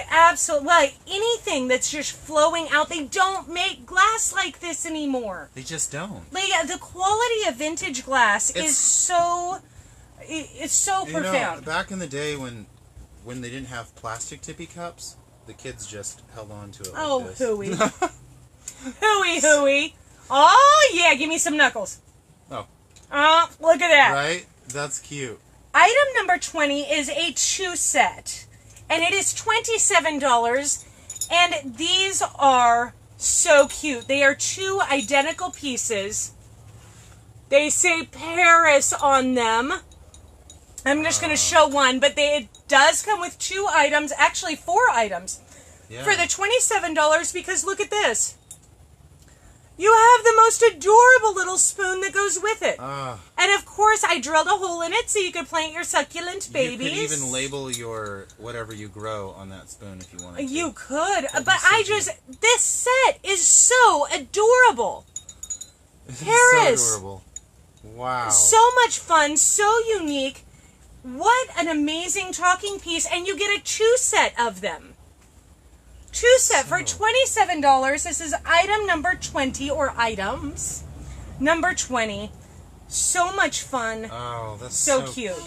Absolutely. Like anything that's just flowing out. They don't make glass like this anymore. They just don't. Like the quality of vintage glass is so. It's so profound. Back in the day when they didn't have plastic tippy cups, the kids just held on to it like this. Hooey. Hooey. Oh, yeah, give me some knuckles. Oh. Look at that. Right? That's cute. Item number 20 is a chew set. And it is $27. And these are so cute. They are 2 identical pieces. They say Paris on them. I'm just going to show one, but it does come with 2 items, actually 4 items, for the $27, because look at this. You have the most adorable little spoon that goes with it. And of course, I drilled a hole in it so you could plant your succulent babies. You could even label your whatever you grow on that spoon if you wanted to. You could, but this set is so adorable. Paris. So adorable. Wow. So much fun, so unique. What an amazing talking piece, and you get a chew set of them. Chew set for $27. This is item number 20, or items number 20. So much fun. Oh, that's so cute.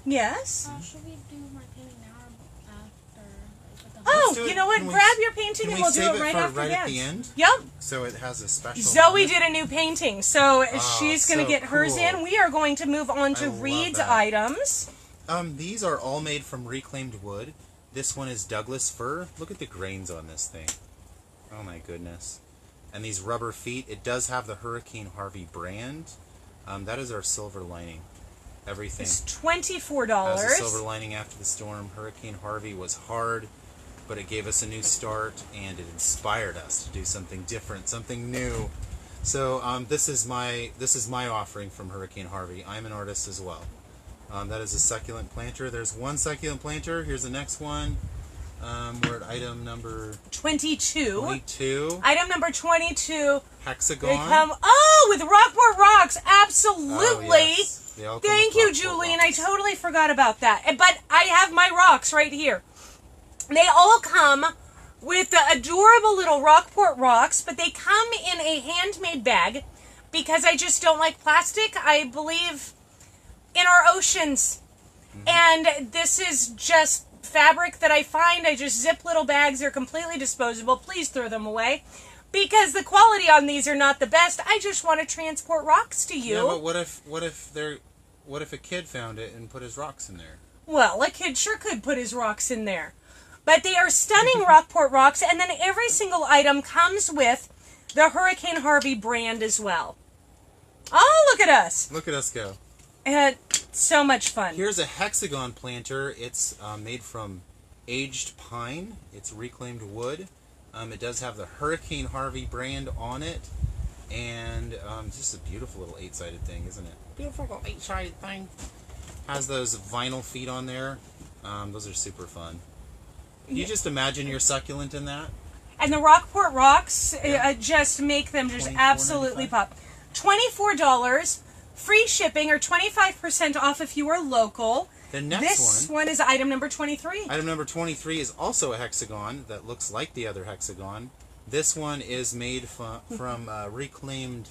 Yes? Should we do my painting now or after? Oh, you know what? Grab your painting and we'll do it right after the end? Yep. So it has a special... Zoe did a new painting, so she's going to get hers in. We are going to move on to Reed's items. These are all made from reclaimed wood. This one is Douglas fir. Look at the grains on this thing. Oh my goodness. And these rubber feet. It does have the Hurricane Harvey brand. That is our silver lining. Everything. It's $24. Has a silver lining after the storm. Hurricane Harvey was hard, but it gave us a new start, and it inspired us to do something different, something new. So this is my offering from Hurricane Harvey. I'm an artist as well. That is a succulent planter. There's one succulent planter. Here's the next one. We're at item number 22. 22. Item number 22. Hexagon. They come, with Rockport rocks. Absolutely. Oh, yes. They all come Thank with you, Rockport Julie, and rocks. I totally forgot about that. But I have my rocks right here. They all come with the adorable little Rockport rocks, but they come in a handmade bag because I just don't like plastic. I believe in our oceans. And this is just fabric that I find. I just zip little bags. They're completely disposable. Please throw them away. Because the quality on these are not the best. I just want to transport rocks to you. Yeah, but what if a kid found it and put his rocks in there? Well, a kid sure could put his rocks in there. But they are stunning Rockport rocks, and then every single item comes with the Hurricane Harvey brand as well. Oh, look at us. Look at us go. So much fun. Here's a hexagon planter. It's made from aged pine. It's reclaimed wood. It does have the Hurricane Harvey brand on it. And it's just a beautiful little 8-sided thing, isn't it? Beautiful little 8-sided thing. Has those vinyl feet on there. Those are super fun. Can you just imagine your succulent in that? And the Rockport rocks just make them just absolutely pop. $24, free shipping, or 25% off if you are local. The next This one is item number 23. Item number 23 is also a hexagon that looks like the other hexagon. This one is made from reclaimed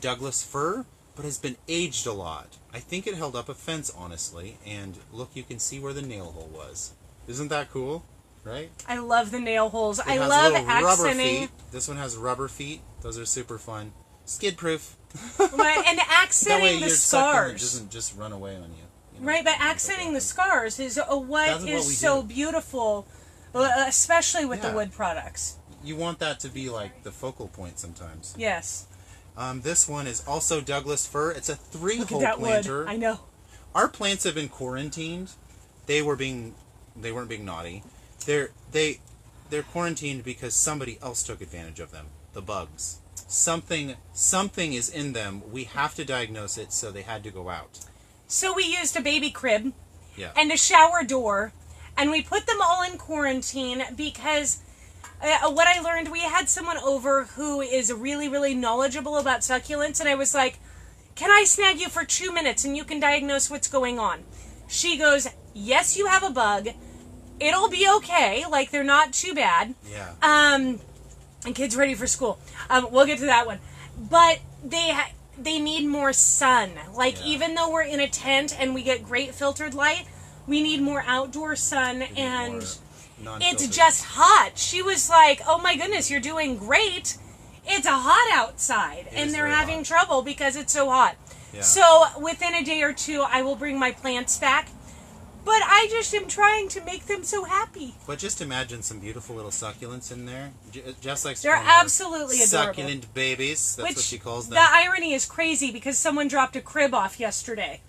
Douglas fir, but has been aged a lot. I think it held up a fence, honestly. And look, you can see where the nail hole was. Isn't that cool? Right? I love the nail holes. It I has love little rubber accenting. feet. This one has rubber feet. Those are super fun. Skid proof. And That way accenting the your succulent scars. doesn't just run away on you. Right, but accenting the scars is what we is so do. beautiful, especially with the Yeah. wood products. You want that to be like the focal point sometimes. Yes. This one is also Douglas fir. It's a Look at 3-hole that planter. wood. I know. Our plants have been quarantined. They weren't being naughty. They're quarantined because somebody else took advantage of them. The bugs. Something is in them. We have to diagnose it, so they had to go out. So we used a baby crib Yeah. and a shower door, and we put them all in quarantine because what I learned, we had someone over who is really, really knowledgeable about succulents, and I was like, can I snag you for 2 minutes and you can diagnose what's going on? She goes, yes, you have a bug. It'll be okay. Like, they're not too bad. Yeah. And kids ready for school. We'll get to that one. But they need more sun. Like, Yeah. even though we're in a tent and we get great filtered light, we need more outdoor sun, We need and more it's non-filtered. just hot. She was like, oh my goodness, you're doing great. It's hot outside, and is they're very having hot. trouble because it's so hot. Yeah. So within a day or two, I will bring my plants back. But I just am trying to make them so happy. But just imagine some beautiful little succulents in there. Just like They're absolutely adorable. succulent babies. That's what she calls them. The irony is crazy because someone dropped a crib off yesterday.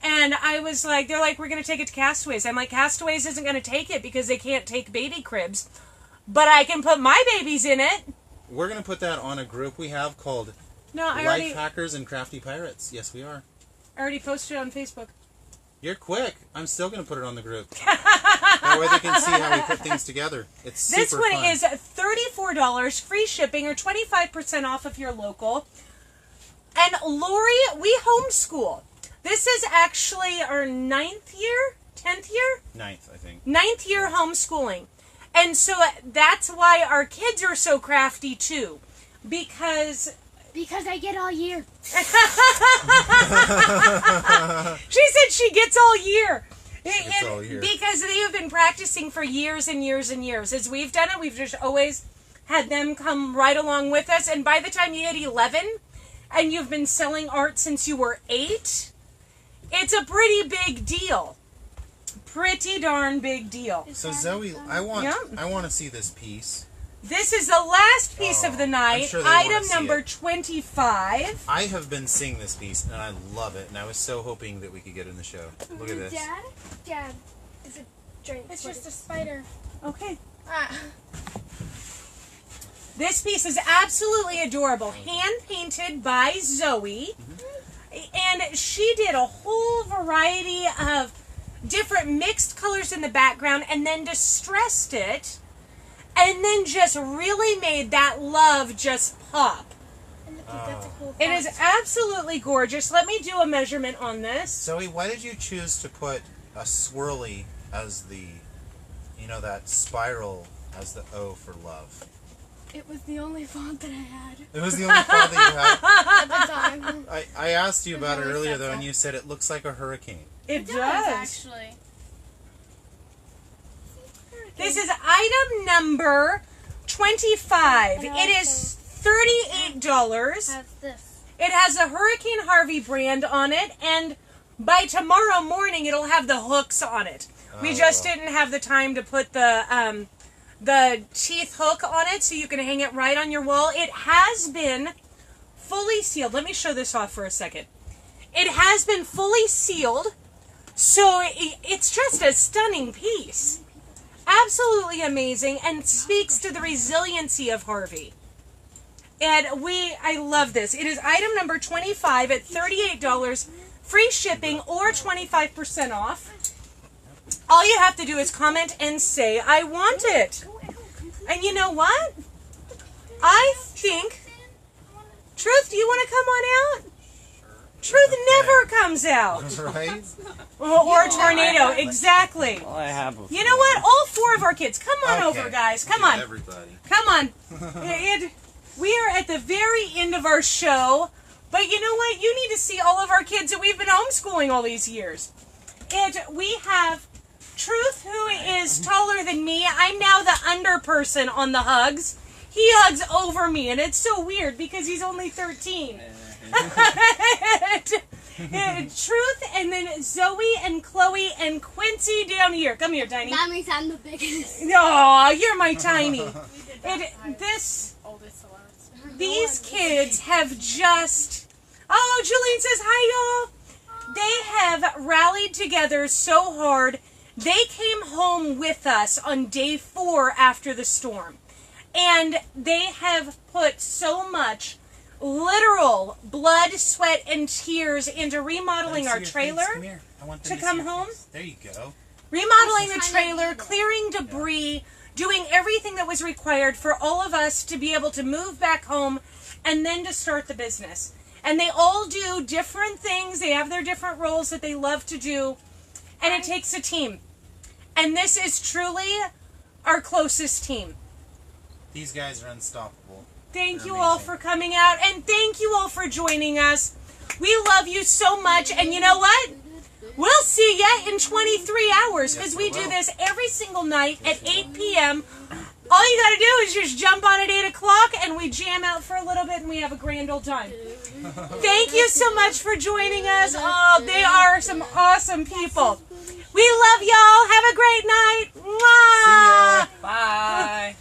And I was like, they're like, we're going to take it to Castaways. I'm like, Castaways isn't going to take it because they can't take baby cribs. But I can put my babies in it. We're going to put that on a group we have called No, I Life Hackers and Crafty Pirates. Yes, we are. already posted it on Facebook. You're quick. I'm still going to put it on the group. That way they can see how we put things together. It's super This one fun. is $34, free shipping, or 25% off if you're local. And Lori, we homeschool. This is actually our 9th year? 10th year? 9th, I think. 9th year homeschooling. And so that's why our kids are so crafty too. Because I get all year. she said she gets all year. Gets all year. Because they have been practicing for years and years and years. As we've done it, we've just always had them come right along with us. And by the time you hit 11 and you've been selling art since you were 8, it's a pretty big deal. Pretty darn big deal. So Zoe, I want Yeah. to see this piece. This is the last piece of the I'm night. sure they wanna Item see number it. 25. I have been seeing this piece and I love it, and I was so hoping that we could get it in the show. Look at this. Dad, is it giant? It's just a spider. Okay. Ah. This piece is absolutely adorable. Hand painted by Zoe. And she did a whole variety of different mixed colors in the background and then distressed it. And then just really made that love just pop. And the That's a cool It is absolutely gorgeous. Let me do a measurement on this. Zoe, why did you choose to put a swirly as the, that spiral as the O for love? It was the only font that I had It was the only font that at the time. you had. I asked you about it Really earlier, though, and simple. you said it looks like a hurricane. It does, does. actually. This is item number 25. And It is $38. Has this. It has a Hurricane Harvey brand on it, and by tomorrow morning it'll have the hooks on it. We just didn't have the time to put the teeth hook on it, so you can hang it right on your wall. It has been fully sealed. Let me show this off for a second. It has been fully sealed, so it's just a stunning piece. Absolutely amazing, and speaks to the resiliency of Harvey. And I love this. It is item number 25 at $38, free shipping or 25% off. All you have to do is comment and say, I want it. And you know what? I think, Truth, do you want to come on out? Truth never comes out. Right? Or a tornado, exactly. Well, I have You know what? All four of our kids. Come on Okay. over, guys. Come on. Everybody. Come on. We are at the very end of our show. But you know what? You need to see all of our kids that we've been homeschooling all these years. We have Truth, who is taller than me. I'm now the under person on the hugs. He hugs over me, and it's so weird because he's only 13. Truth, and then Zoe and Chloe and Quincy down here. Come here, Tiny. That means I'm the biggest. Aw, you're my Tiny. Oldest to last. These kids have just... Oh, Julian says hi, y'all. They have rallied together so hard. They came home with us on day 4 after the storm. And they have put so much literal blood, sweat, and tears into remodeling our trailer to come home. There you go. Remodeling the trailer, clearing debris, doing everything that was required for all of us to be able to move back home and then to start the business. And they all do different things. They have their different roles that they love to do. And it takes a team. And this is truly our closest team. These guys are unstoppable. Thank you all for coming out, and thank you all for joining us. We love you so much, and you know what? We'll see ya in 23 hours, because we do this every single night at 8 p.m. All you gotta do is just jump on at 8 o'clock, and we jam out for a little bit, and we have a grand old time. Thank you so much for joining us. Oh, they are some awesome people. We love y'all. Have a great night. Mwah! Bye.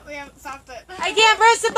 We haven't stopped it. I can't press the button.